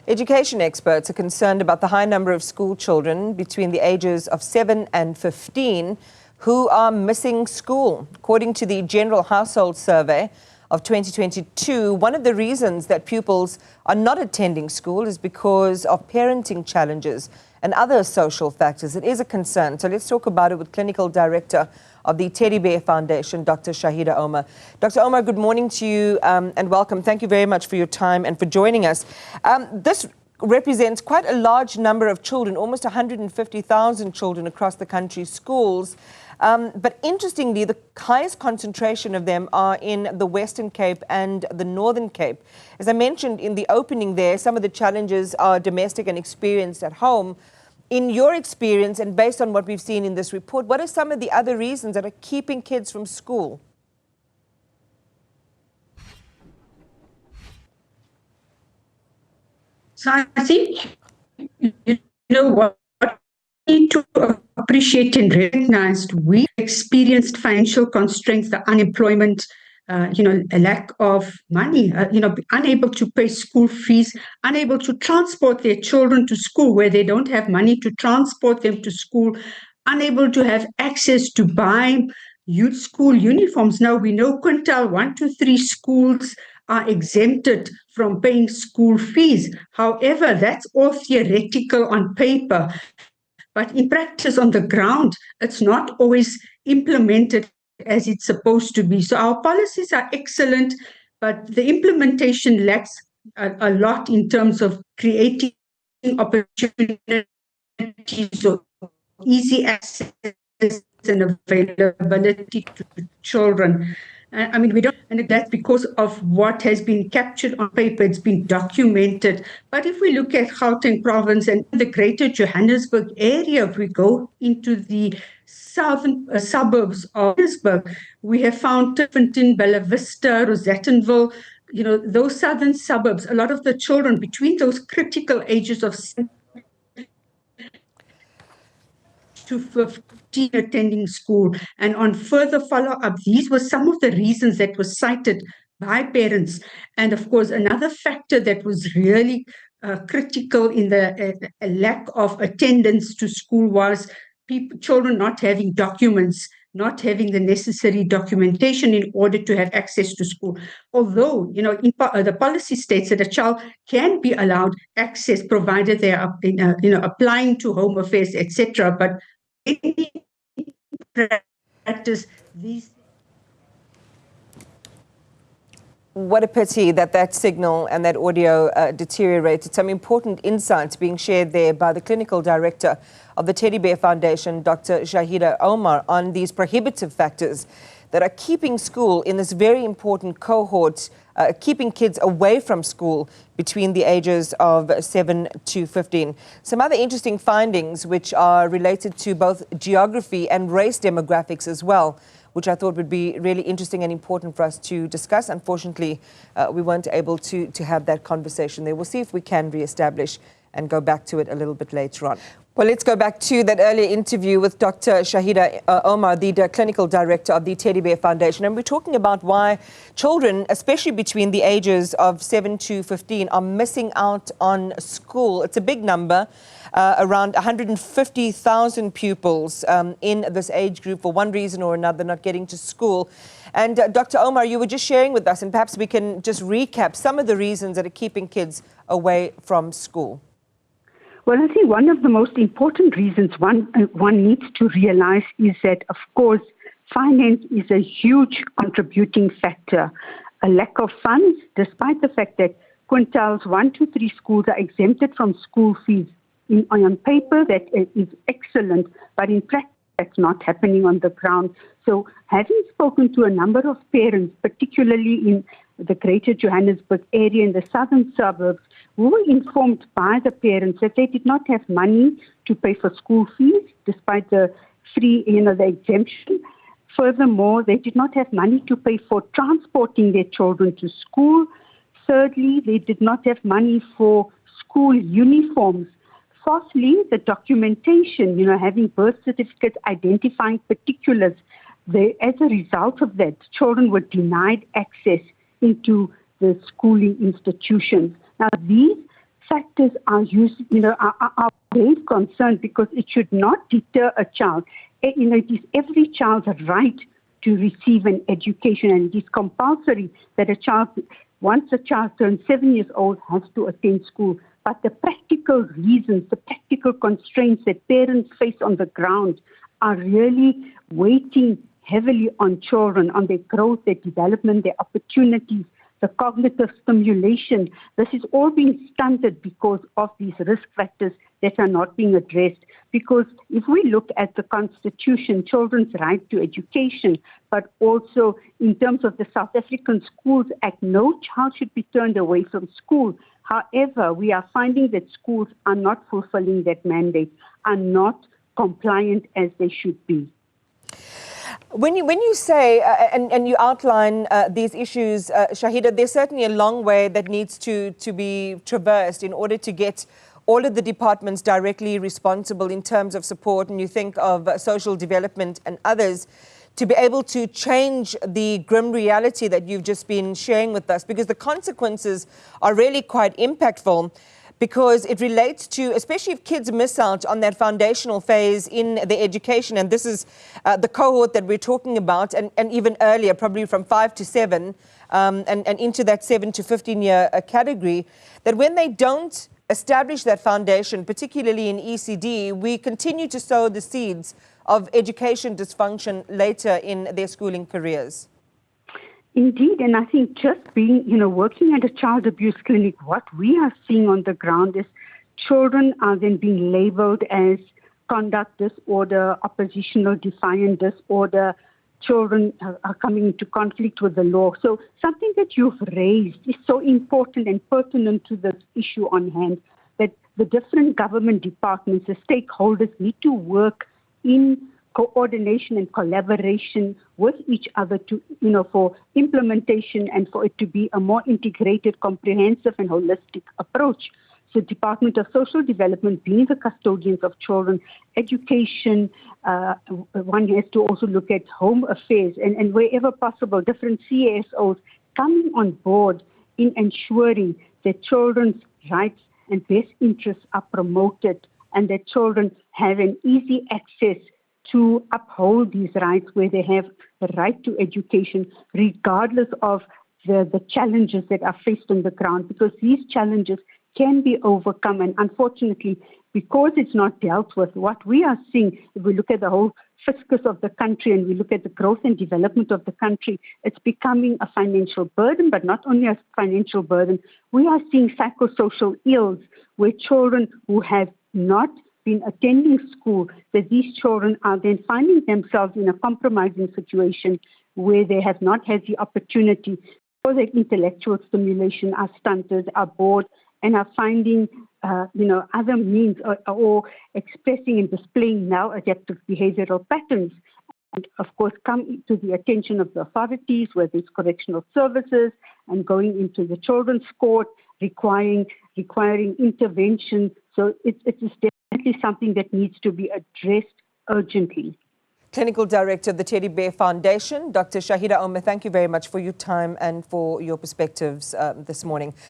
Education experts are concerned about the high number of school children between the ages of 7 and 15 who are missing school. According to the General Household Survey of 2022, one of the reasons that pupils are not attending school is because of parenting challenges and other social factors. It is a concern. So let's talk about it with Clinical Director of the Teddy Bear Foundation, Dr. Shaheeda Omar. Dr. Omar, good morning to you and welcome. Thank you very much for your time and for joining us. This represents quite a large number of children, almost 150,000 children across the country's schools. But interestingly, the highest concentration of them are in the Western Cape and the Northern Cape. As I mentioned in the opening there, some of the challenges are domestic and experienced at home. In your experience and based on what we've seen in this report, what are some of the other reasons that are keeping kids from school? So I think, you know, what we need to appreciate and recognize, we experienced financial constraints, the unemployment, a lack of money, unable to pay school fees, unable to transport their children to school where they don't have money to transport them to school, unable to have access to buy youth school uniforms. Now we know quintile 1 to 3 schools are exempted from paying school fees. However, that's all theoretical on paper. But in practice on the ground, it's not always implemented as it's supposed to be. So our policies are excellent, but the implementation lacks a lot in terms of creating opportunities or easy access and availability to children. I mean, we don't, and that's because of what has been captured on paper. It's been documented. But if we look at Gauteng province and the greater Johannesburg area, if we go into the southern suburbs of Johannesburg, we have found Tiffontein, Bella Vista, Rosettenville, those southern suburbs, a lot of the children between those critical ages of 7 to 15 attending school. And on further follow-up, these were some of the reasons that were cited by parents. And of course, another factor that was really critical in the lack of attendance to school was children not having documents, not having the necessary documentation in order to have access to school. Although, the policy states that a child can be allowed access provided they are, applying to Home Affairs, etc. But in practice, these. What a pity that signal and that audio deteriorated. Some important insights being shared there by the Clinical Director of the Teddy Bear Foundation, Dr. Shaheeda Omar, on these prohibitive factors that are keeping school in this very important cohort, keeping kids away from school between the ages of 7 to 15. Some other interesting findings which are related to both geography and race demographics as well, which I thought would be really interesting and important for us to discuss. Unfortunately, we weren't able to have that conversation there. We'll see if we can reestablish and go back to it a little bit later on. Well, let's go back to that earlier interview with Dr. Shaheeda Omar, the Clinical Director of the Teddy Bear Foundation. And we're talking about why children, especially between the ages of 7 to 15, are missing out on school. It's a big number, around 150,000 pupils in this age group for one reason or another not getting to school. And Dr. Omar, you were just sharing with us, and perhaps we can just recap some of the reasons that are keeping kids away from school. Well, I think one of the most important reasons one needs to realize is that, of course, finance is a huge contributing factor. A lack of funds, despite the fact that quintiles 1 to 3 schools are exempted from school fees. On paper, that is excellent, but in practice, that's not happening on the ground. So having spoken to a number of parents, particularly in the greater Johannesburg area in the southern suburbs, we were informed by the parents that they did not have money to pay for school fees, despite the free, the exemption. Furthermore, they did not have money to pay for transporting their children to school. Thirdly, they did not have money for school uniforms. Fourthly, the documentation, having birth certificates identifying particulars. As a result of that, children were denied access into the schooling institutions. Now, these factors are are grave concern, because it should not deter a child. It is every child's right to receive an education, and it is compulsory that once a child turns 7 years old, has to attend school. But the practical reasons, the practical constraints that parents face on the ground are really weighting heavily on children, on their growth, their development, their opportunities, the cognitive stimulation. This is all being stunted because of these risk factors that are not being addressed. Because if we look at the Constitution, children's right to education, but also in terms of the South African Schools Act, no child should be turned away from school. However, we are finding that schools are not fulfilling that mandate, are not compliant as they should be. When you say and you outline these issues, Shaheeda, there's certainly a long way that needs to be traversed in order to get all of the departments directly responsible in terms of support, and you think of social development and others, to be able to change the grim reality that you've just been sharing with us, because the consequences are really quite impactful, because it relates to, especially if kids miss out on that foundational phase in their education, and this is the cohort that we're talking about, and even earlier, probably from 5 to 7, and into that 7 to 15-year category, that when they don't establish that foundation, particularly in ECD, we continue to sow the seeds of education dysfunction later in their schooling careers. Indeed, and I think just being, working at a child abuse clinic, what we are seeing on the ground is children are then being labeled as conduct disorder, oppositional defiant disorder. Children are coming into conflict with the law. So something that you've raised is so important and pertinent to this issue on hand, that the different government departments, the stakeholders need to work in coordination and collaboration with each other to, for implementation and for it to be a more integrated, comprehensive and holistic approach. So Department of Social Development being the custodians of children, education, one has to also look at home affairs and wherever possible, different CSOs coming on board in ensuring that children's rights and best interests are promoted, and that children have an easy access to uphold these rights, where they have the right to education, regardless of the challenges that are faced on the ground, because these challenges can be overcome. And unfortunately, because it's not dealt with, what we are seeing, if we look at the whole fiscus of the country and we look at the growth and development of the country, it's becoming a financial burden, but not only a financial burden. We are seeing psychosocial ills where children who have not been attending school, that these children are then finding themselves in a compromising situation where they have not had the opportunity for their intellectual stimulation, are stunted, are bored, and are finding other means or expressing and displaying maladaptive behavioral patterns. And of course, come to the attention of the authorities, whether it's correctional services, and going into the children's court, requiring intervention. So it is definitely something that needs to be addressed urgently. Clinical Director of the Teddy Bear Foundation, Dr. Shaheeda Omar, thank you very much for your time and for your perspectives this morning.